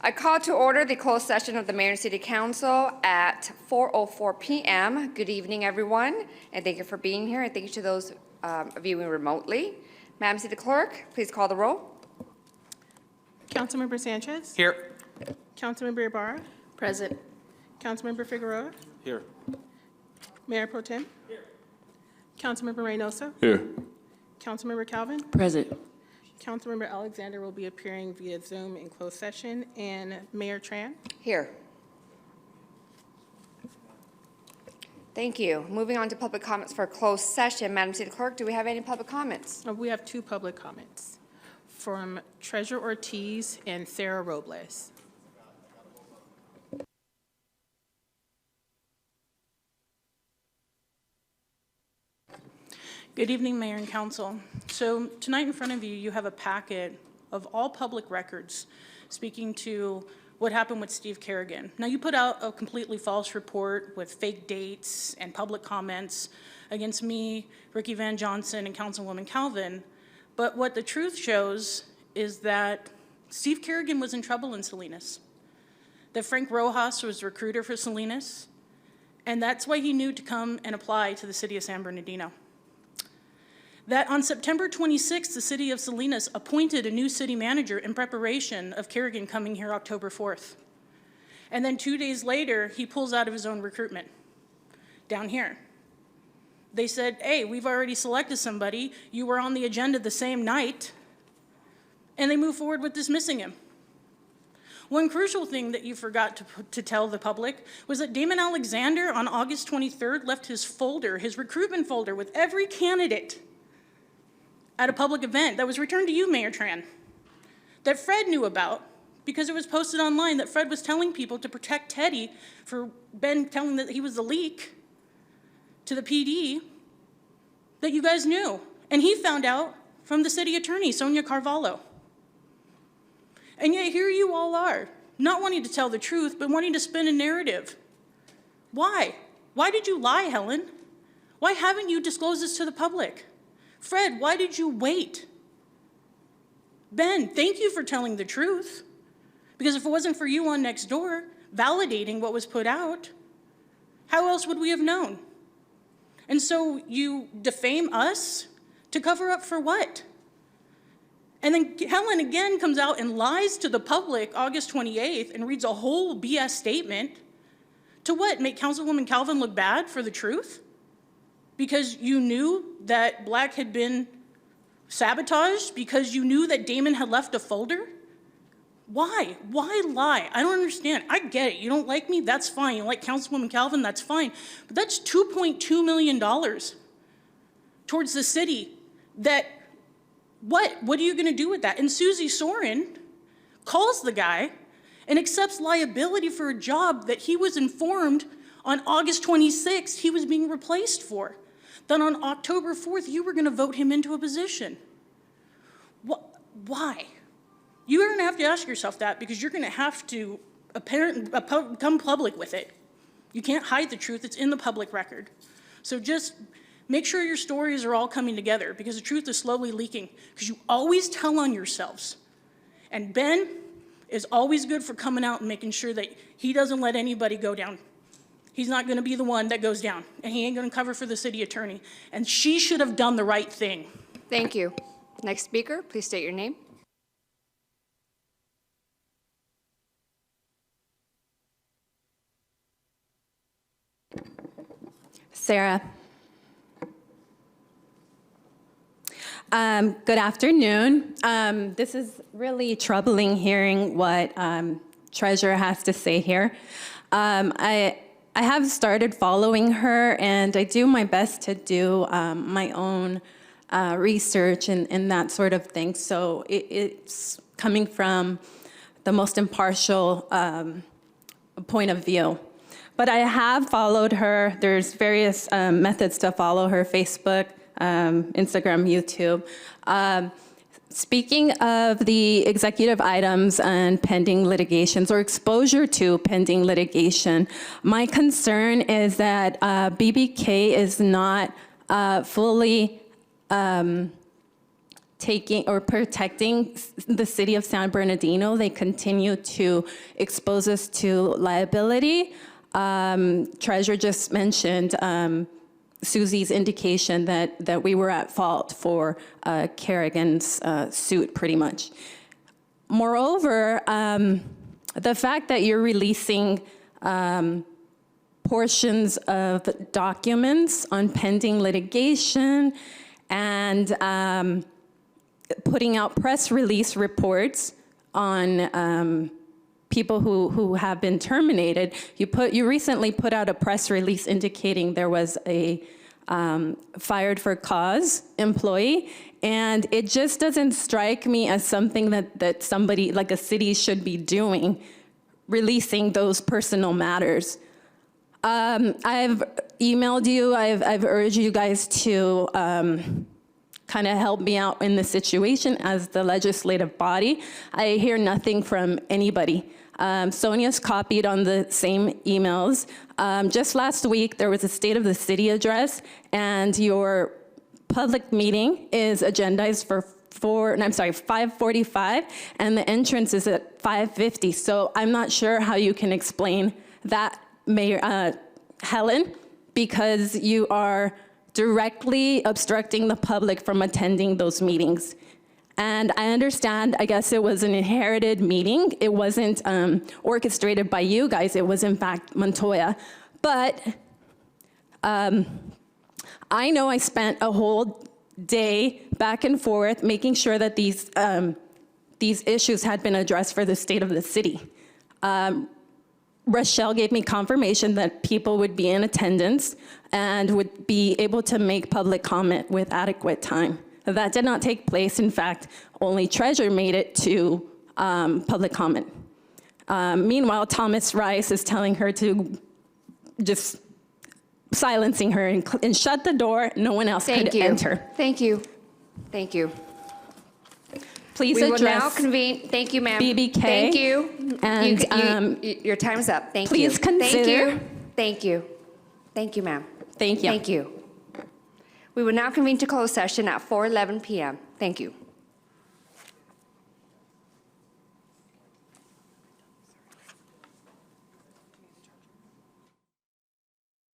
I call to order the closed session of the Mayor and City Council at 4:04 p.m. Good evening, everyone, and thank you for being here, and thank you to those viewing remotely. Madam City Clerk, please call the roll. Councilmember Sanchez? Here. Councilmember Ibarra? Present. Councilmember Figueroa? Here. Mayor Pro Tem? Here. Councilmember Reynoso? Here. Councilmember Calvin? Present. Councilmember Alexander will be appearing via Zoom in closed session, and Mayor Tran? Here. Thank you. Moving on to public comments for closed session. Madam City Clerk, do we have any public comments? We have two public comments from Treasurer Ortiz and Sarah Robles. Good evening, Mayor and Council. So tonight in front of you, you have a packet of all public records speaking to what happened with Steve Kerrigan. Now, you put out a completely false report with fake dates and public comments against me, Ricky Van Johnson, and Councilwoman Calvin. But what the truth shows is that Steve Kerrigan was in trouble in Salinas, that Frank Rojas was the recruiter for Salinas, and that's why he knew to come and apply to the city of San Bernardino. That on September 26th, the city of Salinas appointed a new city manager in preparation of Kerrigan coming here October 4th. And then 2 days later, he pulls out of his own recruitment down here. They said, hey, we've already selected somebody. You were on the agenda the same night. And they move forward with dismissing him. One crucial thing that you forgot to tell the public was that Damon Alexander on August 23rd left his folder, his recruitment folder with every candidate at a public event that was returned to you, Mayor Tran, that Fred knew about because it was posted online that Fred was telling people to protect Teddy for Ben telling that he was the leak to the PD that you guys knew. And he found out from the city attorney, Sonia Carvalho. And yet here you all are, not wanting to tell the truth, but wanting to spin a narrative. Why? Why did you lie, Helen? Why haven't you disclosed this to the public? Fred, why did you wait? Ben, thank you for telling the truth. Because if it wasn't for you on Nextdoor validating what was put out, how else would we have known? And so you defame us to cover up for what? And then Helen again comes out and lies to the public August 28th and reads a whole BS statement to what? Make Councilwoman Calvin look bad for the truth? Because you knew that Black had been sabotaged? Because you knew that Damon had left a folder? Why? Why lie? I don't understand. I get it. You don't like me? That's fine. You like Councilwoman Calvin? That's fine. But that's $2.2 million towards the city that, what are you going to do with that? And Susie Soren calls the guy and accepts liability for a job that he was informed on August 26th he was being replaced for. Then on October 4th, you were going to vote him into a position. Why? You're going to have to ask yourself that because you're going to have to come public with it. You can't hide the truth. It's in the public record. So just make sure your stories are all coming together because the truth is slowly leaking because you always tell on yourselves. And Ben is always good for coming out and making sure that he doesn't let anybody go down. He's not going to be the one that goes down, and he ain't going to cover for the city attorney. And she should have done the right thing. Thank you. Next speaker, please state your name. Sarah. Good afternoon. This is really troubling hearing what Treasurer has to say here. I have started following her, and I do my best to do my own research and that sort of thing. So it's coming from the most impartial point of view. But I have followed her. There's various methods to follow her: Facebook, Instagram, YouTube. Speaking of the executive items and pending litigations or exposure to pending litigation, my concern is that BBK is not fully taking or protecting the city of San Bernardino. They continue to expose us to liability. Treasurer just mentioned Susie's indication that we were at fault for Kerrigan's suit, pretty much. Moreover, the fact that you're releasing portions of documents on pending litigation and putting out press release reports on people who have been terminated. You recently put out a press release indicating there was a fired for cause employee, and it just doesn't strike me as something that somebody, like a city, should be doing, releasing those personal matters. I've emailed you, I've urged you guys to kind of help me out in this situation as the legislative body. I hear nothing from anybody. Sonia's copied on the same emails. Just last week, there was a State of the City address, and your public meeting is agendized for 5:45, and the entrance is at 5:50. So I'm not sure how you can explain that, Mayor Helen, because you are directly obstructing the public from attending those meetings. And I understand, I guess it was an inherited meeting. It wasn't orchestrated by you guys. It was, in fact, Montoya. But I know I spent a whole day back and forth making sure that these issues had been addressed for the state of the city. Rochelle gave me confirmation that people would be in attendance and would be able to make public comment with adequate time. That did not take place. In fact, only Treasurer made it to public comment. Meanwhile, Thomas Rice is telling her to just silencing her and shut the door. No one else could enter. Thank you. Thank you. Please We will address now convene. Thank you, ma'am. BBK. Thank you. And Your time's up. Thank you. please consider- Thank you. Thank you, ma'am. Thank you. Thank you. We will now convene to closed session at 4:11 p.m. Thank you.